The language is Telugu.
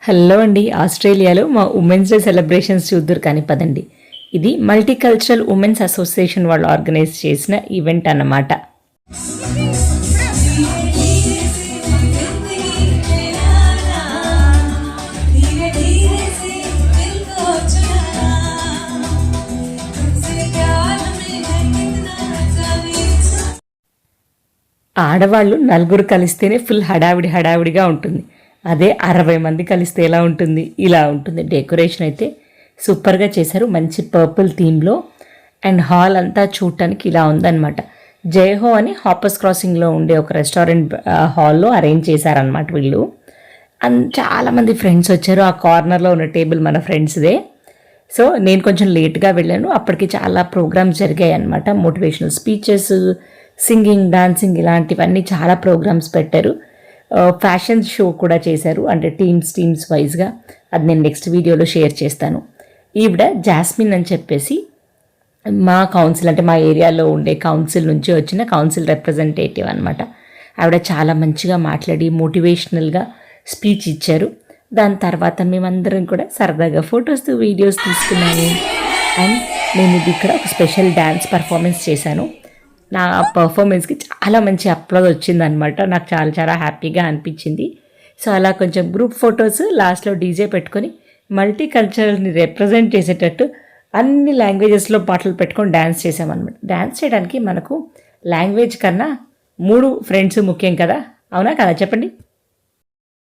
హలో అండి. ఆస్ట్రేలియాలో మా ఉమెన్స్ డే సెలబ్రేషన్స్ చూద్దురు కానీ పదండి. ఇది మల్టీకల్చరల్ ఉమెన్స్ అసోసియేషన్ వాళ్ళు ఆర్గనైజ్ చేసిన ఈవెంట్ అన్నమాట. ఆడవాళ్ళు నలుగురు కలిస్తేనే ఫుల్ హడావిడిగా ఉంటుంది. అదే 60 మంది కలిస్తే ఎలా ఉంటుంది? ఇలా ఉంటుంది. డెకరేషన్ అయితే సూపర్గా చేశారు. మంచి పర్పుల్ థీమ్లో. అండ్ హాల్ అంతా చూడటానికి ఇలా ఉందన్నమాట. జయహో అని హాపర్స్ క్రాసింగ్లో ఉండే ఒక రెస్టారెంట్ హాల్లో అరేంజ్ చేశారనమాట వీళ్ళు. చాలామంది ఫ్రెండ్స్ వచ్చారు. ఆ కార్నర్లో ఉన్న టేబుల్ మన ఫ్రెండ్స్దే. సో నేను కొంచెం లేట్గా వెళ్ళాను. అప్పటికి చాలా ప్రోగ్రామ్స్ జరిగాయి అన్నమాట. మోటివేషనల్ స్పీచెస్, సింగింగ్, డాన్సింగ్ ఇలాంటివన్నీ చాలా ప్రోగ్రామ్స్ పెట్టారు. ఫ్యాషన్ షో కూడా చేశారు. అంటే టీమ్స్ వైజ్గా. అది నేను నెక్స్ట్ వీడియోలో షేర్ చేస్తాను. ఈవిడ జాస్మిన్ అని చెప్పేసి మా కౌన్సిల్, అంటే మా ఏరియాలో ఉండే కౌన్సిల్ నుంచి వచ్చిన కౌన్సిల్ రిప్రజెంటేటివ్ అనమాట. ఆవిడ చాలా మంచిగా మాట్లాడి మోటివేషనల్గా స్పీచ్ ఇచ్చారు. దాని తర్వాత మేమందరం కూడా సరదాగా ఫొటోస్, వీడియోస్ తీసుకున్నాను. అండ్ నేను ఇది ఇక్కడ ఒక స్పెషల్ డ్యాన్స్ పర్ఫార్మెన్స్ చేశాను. నా పర్ఫార్మెన్స్కి చాలా మంచి అప్లోడ్ వచ్చిందనమాట. నాకు చాలా హ్యాపీగా అనిపించింది. సో అలా కొంచెం గ్రూప్ ఫొటోస్, లాస్ట్లో డీజే పెట్టుకొని మల్టీ కల్చరల్ని రిప్రజెంట్ చేసేటట్టు అన్ని లాంగ్వేజెస్లో పాటలు పెట్టుకొని డ్యాన్స్ చేసామన్నమాట. డ్యాన్స్ చేయడానికి మనకు లాంగ్వేజ్ కన్నా 3 ఫ్రెండ్స్ ముఖ్యం కదా, అవునా కదా చెప్పండి.